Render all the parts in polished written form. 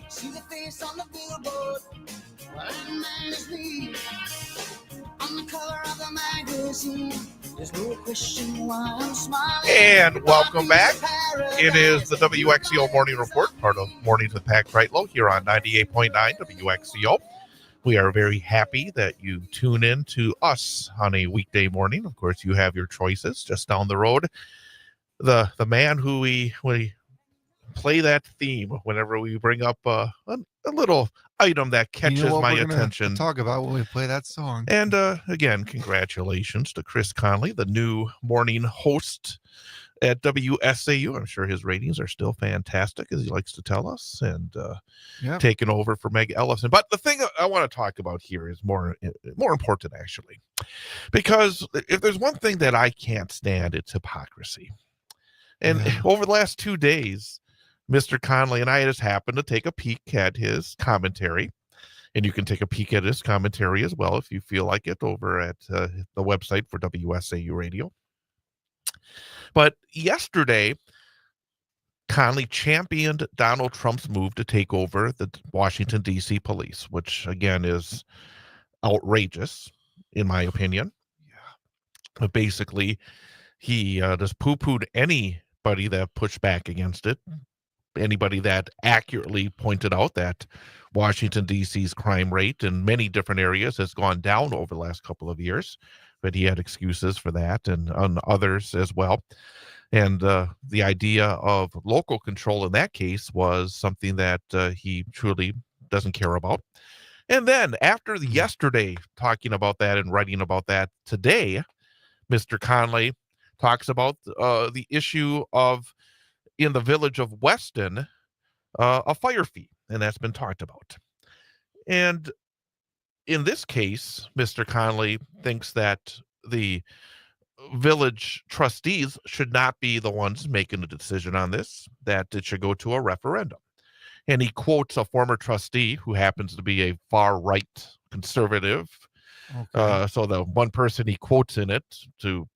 See the face on the billboard. Well, that man is me. On the cover of the magazine. There's no question why I'm smiling. And welcome back. It is the WXCO Morning Report, part of Mornings with Pat Kreitlow here on 98.9 WXCO. We are very happy that you tune in to us on a weekday morning. Of course, you have your choices just down the road. The man who we play that theme whenever we bring up a little item that catches my attention. Talk about when we play that song. And again, congratulations to Chris Conley, the new morning host at WSAU. I'm sure his ratings are still fantastic, as he likes to tell us, and taking over for Meg Ellison. But the thing I want to talk about here is more important, actually, because if there's one thing that I can't stand, it's hypocrisy. And over the last 2 days, Mr. Conley and I just happened to take a peek at his commentary, and you can take a peek at his commentary as well if you feel like it over at the website for WSAU Radio. But yesterday, Conley championed Donald Trump's move to take over the Washington, D.C. police, which, again, is outrageous, in my opinion. But basically, he just poo-pooed anybody that pushed back against it. Anybody that accurately pointed out that Washington, D.C.'s crime rate in many different areas has gone down over the last couple of years, but he had excuses for that and on others as well. And the idea of local control in that case was something that he truly doesn't care about. And then after yesterday talking about that and writing about that, today, Mr. Conley talks about the issue of in the village of Weston, a fire fee, and that's been talked about. And in this case, Mr. Conley thinks that the village trustees should not be the ones making the decision on this, that it should go to a referendum. And he quotes a former trustee who happens to be a far-right conservative. Okay. So the one person he quotes in it to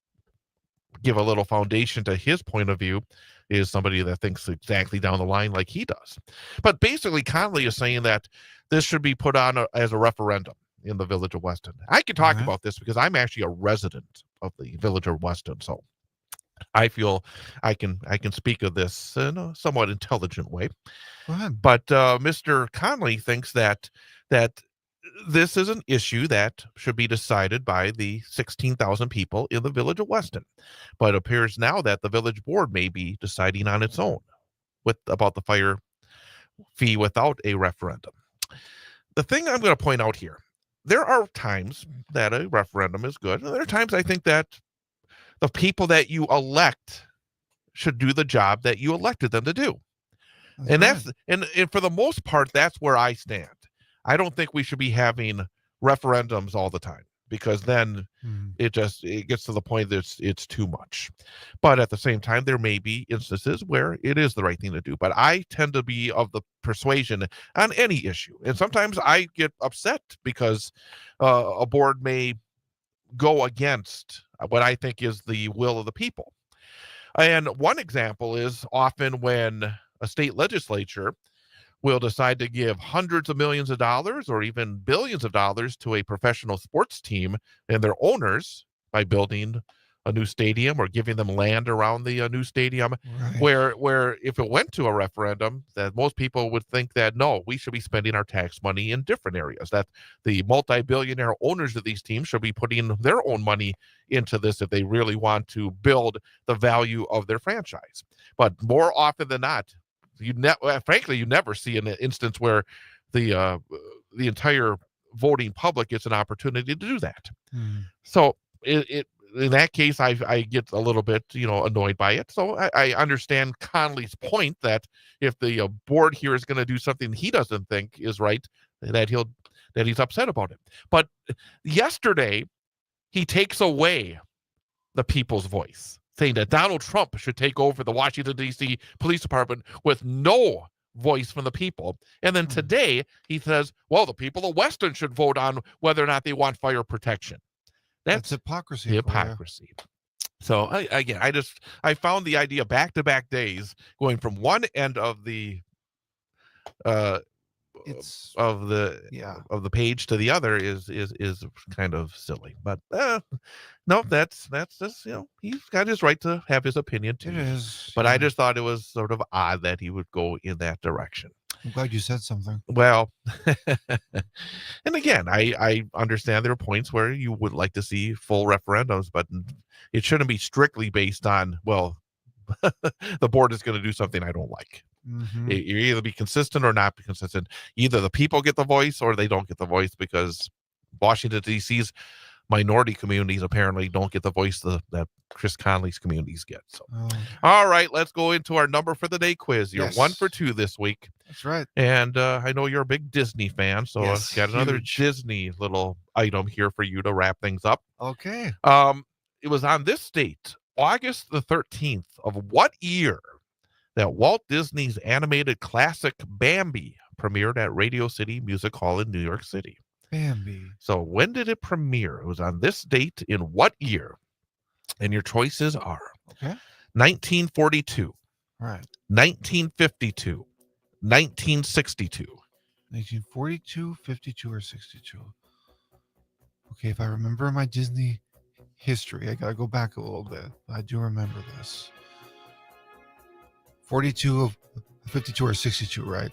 give a little foundation to his point of view is somebody that thinks exactly down the line like he does. But basically, Conley is saying that this should be put on as a referendum in the village of Weston. I can talk about this because I'm actually a resident of the village of Weston, so I feel I can speak of this in a somewhat intelligent way. Go ahead. But Mr. Conley thinks that this is an issue that should be decided by the 16,000 people in the village of Weston. But it appears now that the village board may be deciding on its own about the fire fee without a referendum. The thing I'm going to point out here, there are times that a referendum is good. And there are times I think that the people that you elect should do the job that you elected them to do. And for the most part, that's where I stand. I don't think we should be having referendums all the time, because then it gets to the point that it's too much. But at the same time, there may be instances where it is the right thing to do. But I tend to be of the persuasion on any issue. And sometimes I get upset because a board may go against what I think is the will of the people. And one example is often when a state legislature will decide to give hundreds of millions of dollars or even billions of dollars to a professional sports team and their owners by building a new stadium or giving them land around the new stadium, where if it went to a referendum, that most people would think that, no, we should be spending our tax money in different areas, that the multi-billionaire owners of these teams should be putting their own money into this if they really want to build the value of their franchise. But more often than not, frankly, you never see an instance where the entire voting public gets an opportunity to do that. So in that case, I get a little bit annoyed by it. So I understand Conley's point that if the board here is going to do something he doesn't think is right, that he's upset about it. But yesterday, he takes away the people's voice saying that Donald Trump should take over the Washington, D.C. Police Department with no voice from the people. And then today he says, well, the people of Weston should vote on whether or not they want fire protection. That's hypocrisy. Hypocrisy. So I found the idea back-to-back days going from one end of the of the page to the other is kind of silly. But no, that's just, he's got his right to have his opinion too. It is. But I just thought it was sort of odd that he would go in that direction. I'm glad you said something. Well, and again, I understand there are points where you would like to see full referendums, but it shouldn't be strictly based on, well, the board is going to do something I don't like. Mm-hmm. You either be consistent or not be consistent. Either the people get the voice or they don't get the voice, because Washington, D.C.'s minority communities apparently don't get the voice that Chris Conley's communities get. So, all right, let's go into our number for the day quiz. You're 1 for 2 this week. That's right. And I know you're a big Disney fan, so yes, I've got another Disney little item here for you to wrap things up. Okay. It was on this date, August the 13th of what year, that Walt Disney's animated classic Bambi premiered at Radio City Music Hall in New York City. Bambi. So when did it premiere? It was on this date in what year? And your choices are 1942, right, 1952, 1962. 1942, 52, or 62. Okay, if I remember my Disney history, I gotta go back a little bit. I do remember this. 42, 52, or 62, right?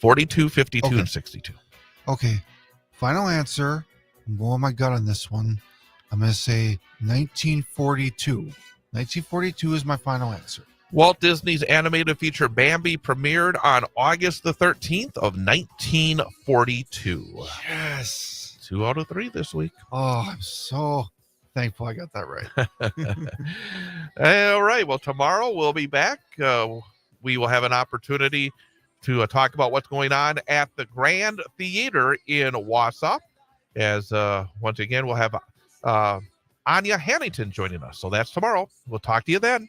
42, 52, and 62. Okay, final answer. I'm going my gut on this one. I'm going to say 1942. 1942 is my final answer. Walt Disney's animated feature Bambi premiered on August the 13th of 1942. Yes. 2 out of 3 this week. Oh, I'm so thankful I got that right. All right. Well, tomorrow we'll be back. We will have an opportunity to talk about what's going on at the Grand Theater in Wausau. As once again, we'll have Anya Hannington joining us. So that's tomorrow. We'll talk to you then.